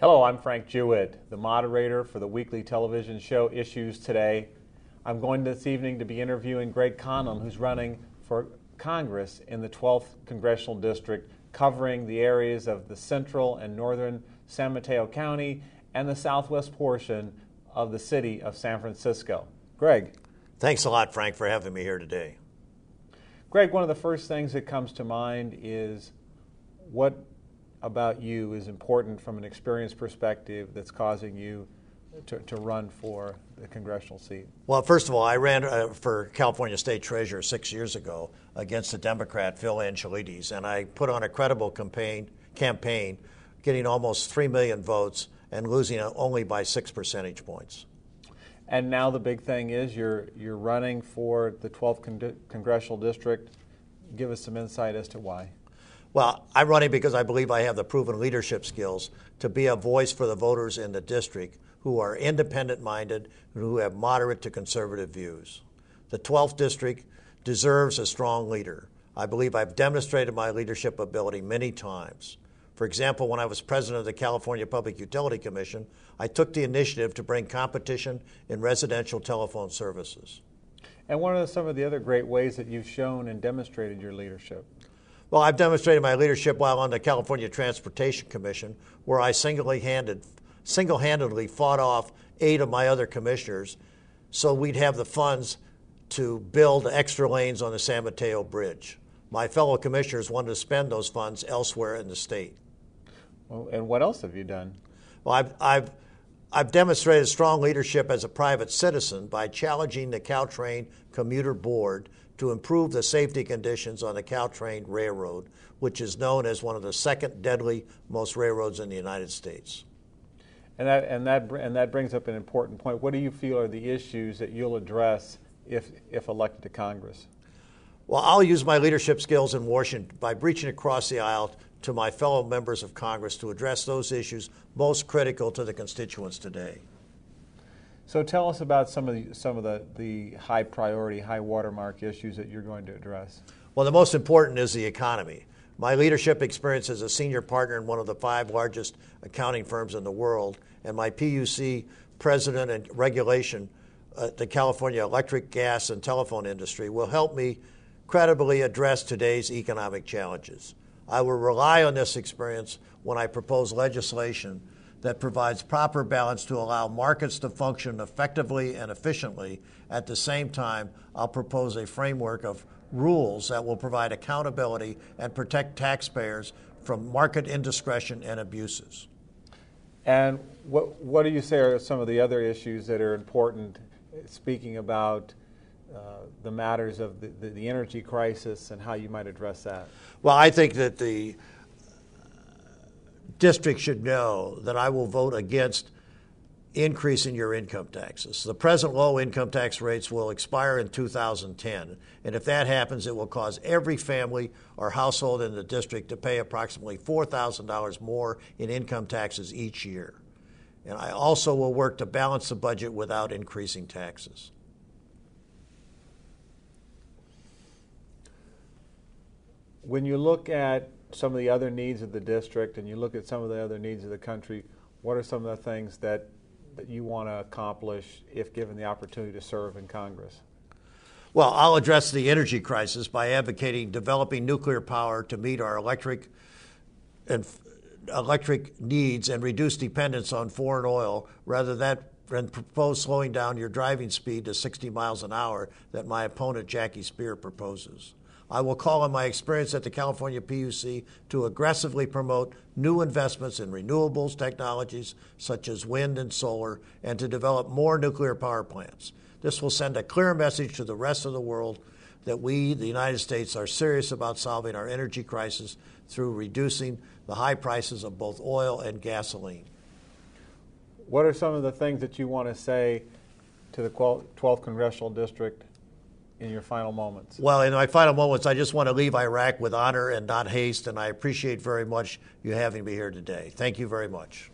Hello, I'm Frank Jewett, the moderator for the weekly television show Issues Today. I'm going this evening to be interviewing Greg Conlon, who's running for Congress in the 12th Congressional District, covering the areas of the central and northern San Mateo County and the southwest portion of the city of San Francisco. Greg. Thanks a lot, Frank, for having me here today. Greg, one of the first things that comes to mind is what about you is important from an experience perspective that's causing you to run for the congressional seat? Well, first of all, I ran for California State Treasurer 6 years ago against the Democrat Phil Angelides, and I put on a credible campaign, getting almost 3 million votes and losing only by 6 percentage points. And now the big thing is you're running for the 12th Congressional District. Give us some insight as to why. Well, I'm running because I believe I have the proven leadership skills to be a voice for the voters in the district who are independent-minded and who have moderate to conservative views. The 12th District deserves a strong leader. I believe I've demonstrated my leadership ability many times. For example, when I was president of the California Public Utility Commission, I took the initiative to bring competition in residential telephone services. And what are some of the other great ways that you've shown and demonstrated your leadership? Well, I've demonstrated my leadership while on the California Transportation Commission, where I single-handedly fought off 8 of my other commissioners so we'd have the funds to build extra lanes on the San Mateo Bridge. My fellow commissioners wanted to spend those funds elsewhere in the state. Well, and what else have you done? Well, I've demonstrated strong leadership as a private citizen by challenging the Caltrain Commuter Board to improve the safety conditions on the Caltrain Railroad, which is known as one of the second deadly most railroads in the United States. And that brings up an important point. What do you feel are the issues that you'll address if elected to Congress? Well, I'll use my leadership skills in Washington by reaching across the aisle to my fellow members of Congress to address those issues most critical to the constituents today. So tell us about some of the high priority, high watermark issues that you're going to address. Well, the most important is the economy. My leadership experience as a senior partner in one of the 5 largest accounting firms in the world, and my PUC president and regulation at the California electric, gas, and telephone industry will help me credibly address today's economic challenges. I will rely on this experience when I propose legislation that provides proper balance to allow markets to function effectively and efficiently. At the same time, I'll propose a framework of rules that will provide accountability and protect taxpayers from market indiscretion and abuses. And what do you say are some of the other issues that are important, speaking about the matters of the energy crisis and how you might address that? Well, I think that the district should know that I will vote against increasing your income taxes. The present low income tax rates will expire in 2010, and if that happens, it will cause every family or household in the district to pay approximately $4,000 more in income taxes each year. And I also will work to balance the budget without increasing taxes. When you look at some of the other needs of the district and you look at some of the other needs of the country, what are some of the things that you want to accomplish if given the opportunity to serve in Congress? Well, I'll address the energy crisis by advocating developing nuclear power to meet our electric needs and reduce dependence on foreign oil rather than propose slowing down your driving speed to 60 miles an hour that my opponent Jackie Spear proposes. I will call on my experience at the California PUC to aggressively promote new investments in renewables technologies such as wind and solar and to develop more nuclear power plants. This will send a clear message to the rest of the world that we, the United States, are serious about solving our energy crisis through reducing the high prices of both oil and gasoline. What are some of the things that you want to say to the 12th Congressional District in your final moments? Well, in my final moments, I just want to leave Iraq with honor and not haste, and I appreciate very much you having me here today. Thank you very much.